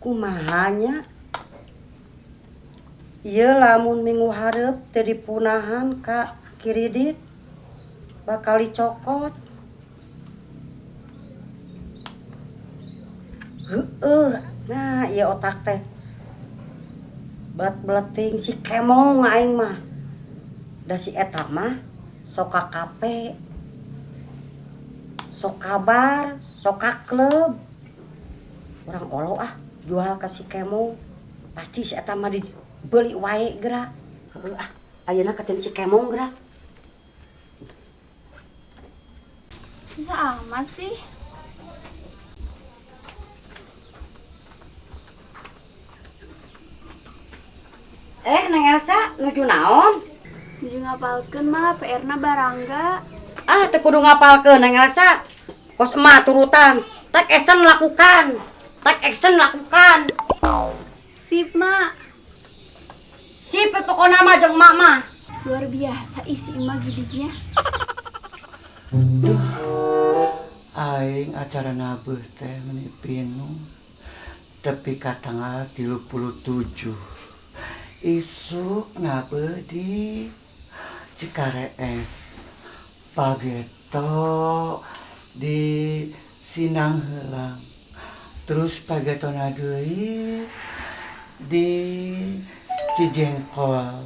Kumahanya ieu lamun minggu hareup teu dipunahan ka kiridit bakal dicokot. Nah ieu otak teh belet-beleting si kemong aing mah. Da si eta mah sok ka kape, sok kabar, sok ka klub. Urang olo jual ka si kemong. Pasti si eta mah dibeli wae geura. Ayeuna katen si kemong geura. Bisa amat sih. Neng Elsa nuju naon? Nuju ngapalkeun mah PR-na barangga. Teu kudu ngapalkeun Neng Elsa. Kos emak turutan. Take action lakukan. Take action lakukan. Sip, Mak. Sip pokona mah jeung emak mah. Luar biasa isi emak gidinya. Aing acara nabeuh teh menipinu tepi ka tanggal 37. Isuk nabeuh di Cikarees. Pageto di Sinang Heulang. Terus pagetona deui di Cijengkol.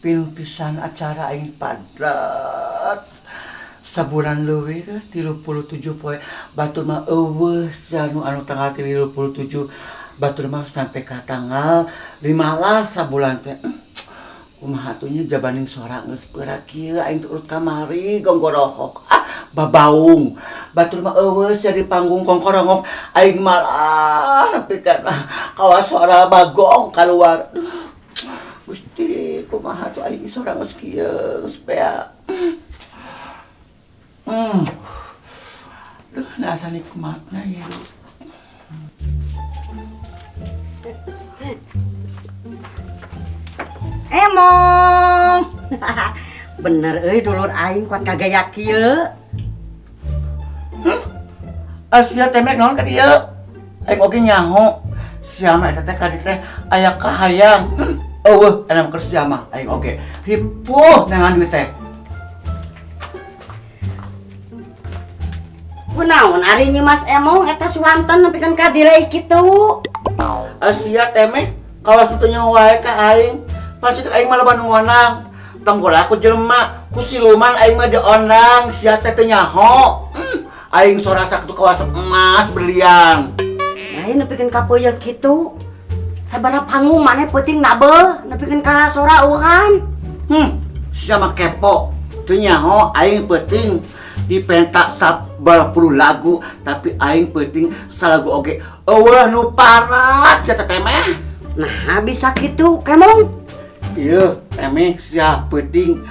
Pinuh pisan acara aing padat. Sabulan leuwih teh 37 poe. Batur mah eueuh anu tanggal 37. Batur mah sampai ka tanggal 15 sabulan teh. Kumaha atuh nya jabaning sora geus peurak kieu aing teh urut kamari gonggorohok. Babaung. Batur mah eueuh jadi panggung kongkorongok aing malah nepikeun kawas sora bagong keluar. Gusti kumaha tuh aing sora geus kieu geus bea. Nasa nikmatna ya. Emong. Bener dulur aing kuat kagaya kieu. Sia teh naon ka dieu? Aing oge nyaho. Sia mah eta teh ka dieu teh aya kahayang. Eueuh, enak keur sia mah aing oge. Ripuh nangan duit teh. Kunaon ari Nyimas Emong eta suanten nepikeun ka direi kitu. Sia teh meh kawas teu nyaho wae ka aing. Pasti teh aing mah loba nu ngonang. Tong aku jelema ku siluman aing mah diondang sia teh teu nyaho. Aing sora sakitu kawas emas berlian. Lain nepikeun ka peuyeuk kitu. Sabaraha panggung maneh peuting nabeuh nepikeun ka sora uhan. Sia mah kepo. Teu nyaho aing peuting dipentak 30 lagu tapi aing peuting salagu oge. Eueuh nu parat sia teh meh. Nah, bisa kitu kemong. Ieu teh meh sia peuting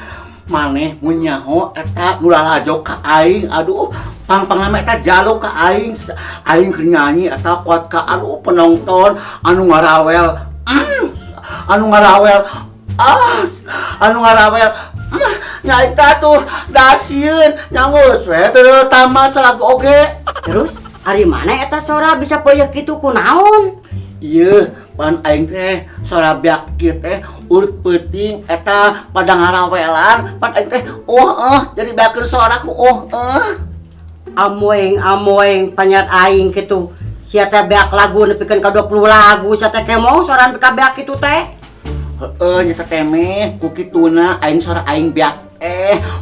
maneh mun nyaho eta nu lalajo ka aing. Aduh, pang-panglama eta jalo ka aing. Aing keur nyanyi eta kuat ka aduh penonton anu ngarawel. Anu ngarawel. Anu ngarawel. Nya eta tuh dasieun nyangus we teu tamat salagu oge. Terus ari mana eta sora bisa peuyeuk kitu kunaon? Ieu pan aing teh sora beak kieu teh urut peuting eta pada ngarawelan pan aing teh jadi beakeun sora ku Amoeng panyat aing kitu. Sia teh beak lagu nepikeun ka 20 lagu sia teh kemong soran ka beak kitu teh. Nya teh meh ku kituna aing sora aing beak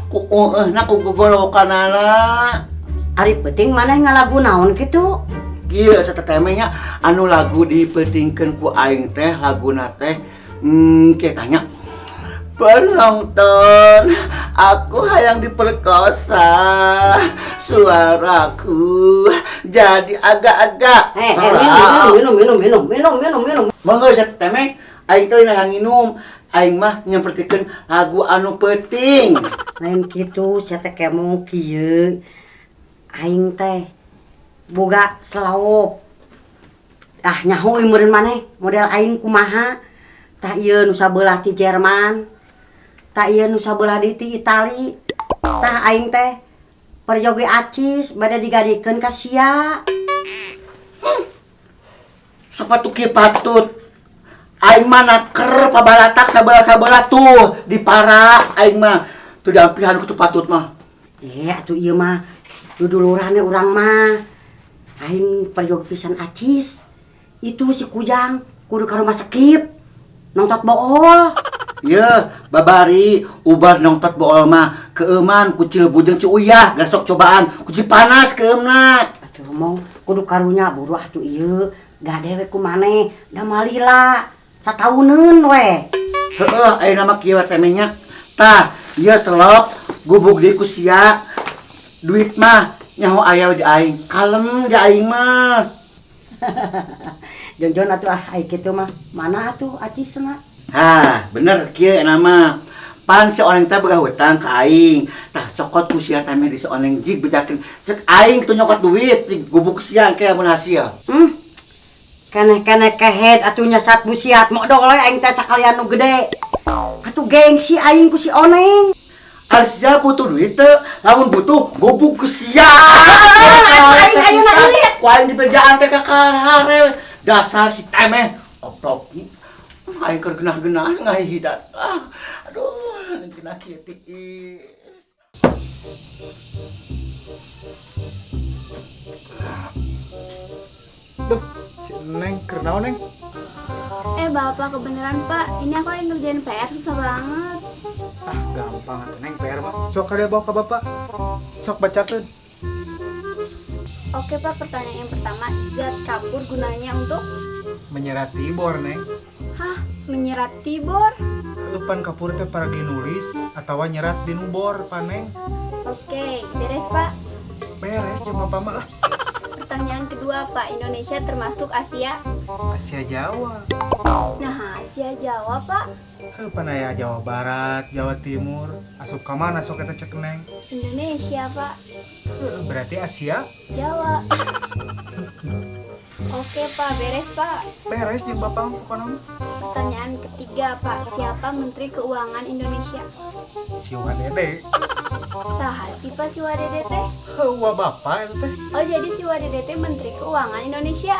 ku na ku gogolokanana. Ari peuting maneh ngalagu naon kitu? Kieu satetemenya anu lagu dipeutingkeun ku aing teh laguna teh kieu tanya. Penonton, aku hayang diperkosa. Suaraku jadi agak-agak. Minum. Mangga satetemeh aing teh hayang nginum. Aing mah nyampertikeun lagu anu peuting. Lain kitu sia teh kemong kieu. Aing teh boga selawop. Nyaho meureun maneh model aing kumaha? Tah ieu nu sabelah ti Jerman. Tah ieu nu sabelah di ti Itali. Tah aing teh perjogi acis bade digadikeun ka sia. Sepatu kieu patut. Aing mah naker pabalatak sabelah-sabelah tuh di para aing mah teu diampihan ku tu patut mah. Atuh ieu mah dudulurane urang mah. Aing perjogi pisan acis. Itu si Kujang kudu ka rumah sakit. Nongtot bool. Ye, babari ubar nongtot bool mah keuman ku Cilbu jeung Ciuyah gasok cobaan ku Cipanas keumna. Atuh mong kudu karunya buru atuh ieu. Gadewe ku maneh da malila satauneun we. Heeh, ayeuna mah kieu teh nya. Tah, ieu selop gubuk deui ku sia. Duit mah nyaho aya di aing. Kalem di aing mah. Jon atuh ai kitu mah. Mana atuh acisna? Hah, bener kieu nama. Pan si oneng teh boga hutang ka aing. Tah cokot ku sia teh di si oneng jig bedakeun. Cek aing kitu nyokot duit di gubuk sia engke mun hasil. Keneh-keneh kehet atuh nyasat busiat modal we aing teh sakalian nu gede. Atuh gengsi aing ku si oneng. Arsja butuh duit teh, lamun butuh gubuk ku sia. Aing ayeuna irit. Ku aing di bejaan teh kakarare. Dasar si temeh oprok. Aing keur genah-genah ngahidat. Aduh, genah kieu tiis. Duh, si Neng kernaon Neng? Bapak kebeneran Pak, ini aku lagi ngerjain PR susah banget. Ah, gampang atuh Neng PR mah. Sok kada bawa ka Bapak. Sok bacakeun. Oke Pak, pertanyaan yang pertama, zat kapur gunanya untuk Menyerat tibor Neng. hah, menyerat tibor. Pan kapur teh paragi nulis atawa nyerat di nubor paneng. Oke, beres Pak. Beres jeung Bapak mah lah. Pertanyaan kedua Pak, Indonesia termasuk Asia? Asia Jawa. Nah, Asia Jawa Pak. Pan aya Jawa Barat, Jawa Timur. Asup ka mana sok eta cek Neng? Indonesia Pak. Berarti Asia Jawa. Oke Pak, beres Pak. beres jeung Bapak mah pokona. Pertanyaan ketiga Pak, siapa Menteri Keuangan Indonesia? Si Wadede. Saha sih Pak si Wadede teh? Wah Bapak eta teh. Oh jadi si Wadede teh Menteri Keuangan Indonesia.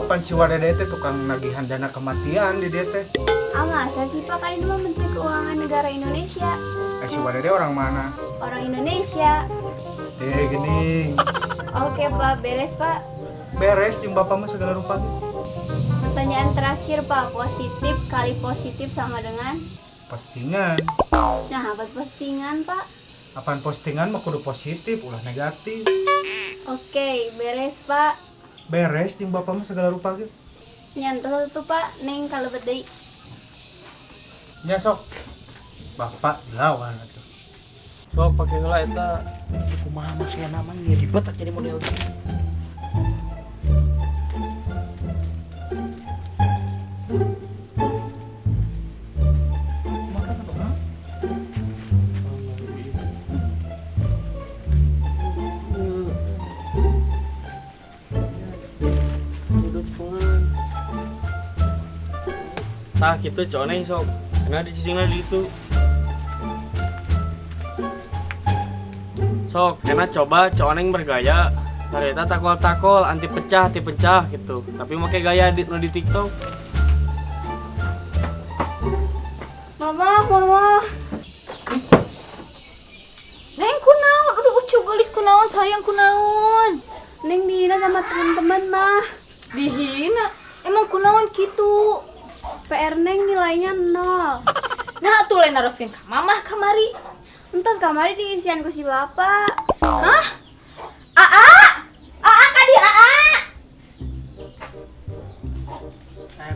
Pan si Wadede teh tukang nagihan dana kematian di dieu teh. Ah masa sih Pak, kan itu mah Menteri Keuangan Negara Indonesia. Si Wadede orang mana? Orang Indonesia. Gini. Oke Pak, beres Pak. Beres jeung Bapak mah segala rupa. Pertanyaan terakhir Pak, positif kali positif sama dengan? Postingan. Nah apa postingan Pak? Apaan postingan mah kudu positif, ulah negatif. Oke, beres Pak. Beres jeung Bapak mah segala rupa ge. Nyantos tuh Pak, Neng kalau bedei. Nya sok. Bapak lawan atuh. Sok pakai heula eta kumaha mah sia namanya ribet jadi model gitu. Maksudna apa? Tah kitu coneng sok. Kena dicicingna di itu. Sok, kena coba coneng bergaya. Ternyata takol-takol, anti pecah gitu. Tapi pakai gaya di TikTok. Mama. Neng kunaon, udah ucu gelis kunaon, sayang kunaon. Neng dihina sama teman-teman mah. Dihina, emang kunaon gitu. PR Neng nilainya 0. Nah tuh lain naroskeun ka mamah kamari. Entas kamari diisian ku si bapak. Hah? Aa kadi Aa.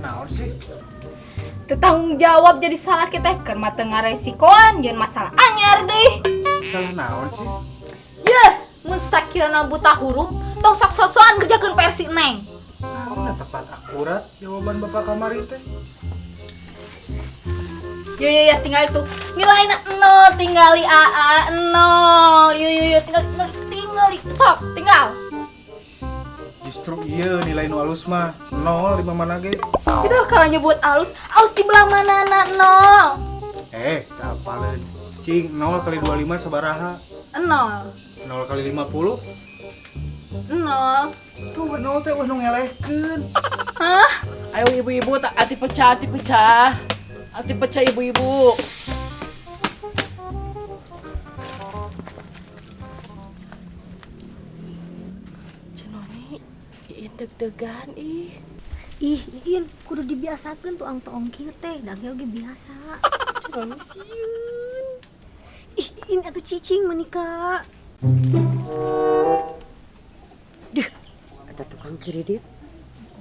Naon sih? Tanggung jawab jadi salah kita keur mah teu ngaresikoan jeung masalah anyar deh. Salah naon sih? Yeuh, mun sakirana buta huruf, tong sok-sokan kerjakeun PR si Neng. Nah, tepat akurat jawaban Bapak kamari teh. Ya tinggal itu nilainya 0, tinggali AA 0. Yo tinggali sok tinggal. Justru iya nilai nu alus mah 0 di mana ge. Itu kalau nyebut alus di belah mana 0. Kapaleun. Cing 0 kali 25 sabaraha? 0. 0 kali 50. 0. Tuh nol teh nu ngelehkeun. Hah? Ayo ibu-ibu, ati pecah, ati pecah. Ati pecah ibu-ibu. Cenoni, iin deg-degan ih. Ih, Iin, kudu dibiasakeun tuh ang kieu teh, dagel ge biasa. Cenoni sieun. Ih, Iin atuh cicing menikah. Ada tukang kredit.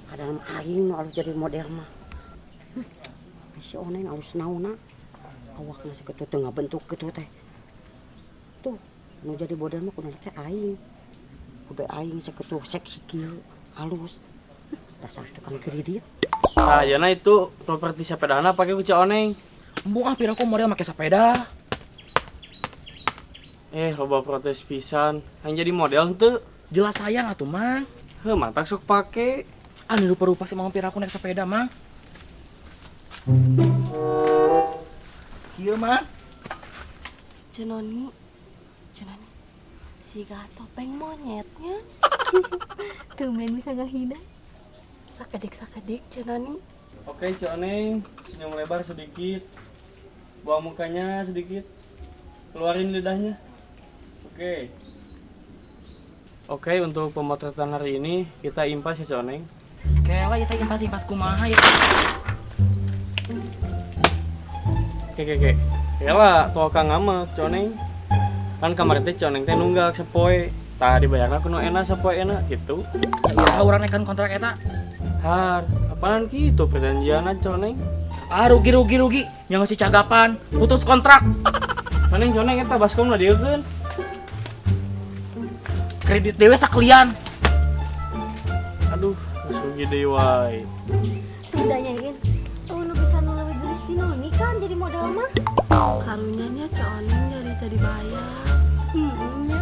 Ada nama aing nu alus jadi model mah. Si Oneng alus naonna. Awakna sakitu teu ngabentuk kitu teh. Tuh, nu jadi model mah kudu teh aing. Kudu aing sakitu seksi kieu, alus. Dasar tukang kredit. Nah, yana itu properti sepedana pakai ku Oneng. Embung ah piraku model make sepeda. Loba protes pisan. Yang jadi model henteu. Jelas sayang atuh, Mang. Heuh, mantak sok pake. Anu rupa-rupa sih Mang piraku naik sepeda, Mang. Kieu, Mang. Cenoni, siga topeng monyetnya. Tumben bisa ngahina. Sakedik Cenoni. Oke, Oneng, senyum lebar sedikit. Buang mukanya sedikit. Keluarin lidahnya. Oke, untuk pemotretan hari ini kita impas ya, Oneng. Kela ieu teh impas kumaha ya. Oke. Kela tuh Kang ngamek, Oneng. Kan kemarin teh Oneng teh nunggak sepoe. Tah dibayarna kudu enak sepoe enak gitu. Ya iya urang nekan kontrak eta. Har, apaan gitu perjanjianna, Oneng? Ah rugi. Yang ngasih cagapan, putus kontrak. Oneng eta baskom lah diekeun. Kredit dewe sakalian. Aduh, sugi deui wae. Tidaknya Iin. Oh, nu bisa nu leuwih geulis ti nu kan jadi model mah. Karunyanya Cenoni jadi tadi bayar. Nya.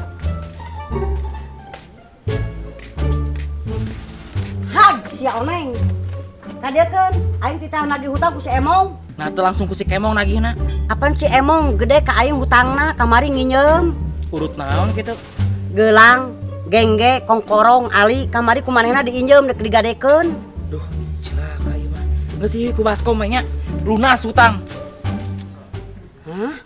Hag si Oneng. Kadeukeun aing titah nagih hutang ku si Emong. Nah teu langsung ku si Kemong nagihna. Apaan si Emong gede ka aing hutangna kamari nginjem. Urut naon kitu. Gelang, gengge, kongkorong, ali kamari kumanehna diinjem dek digadekeun. Duh, cilaka ieu mah. Geus ieu ku baskom we nya. Lunas hutang. Hah?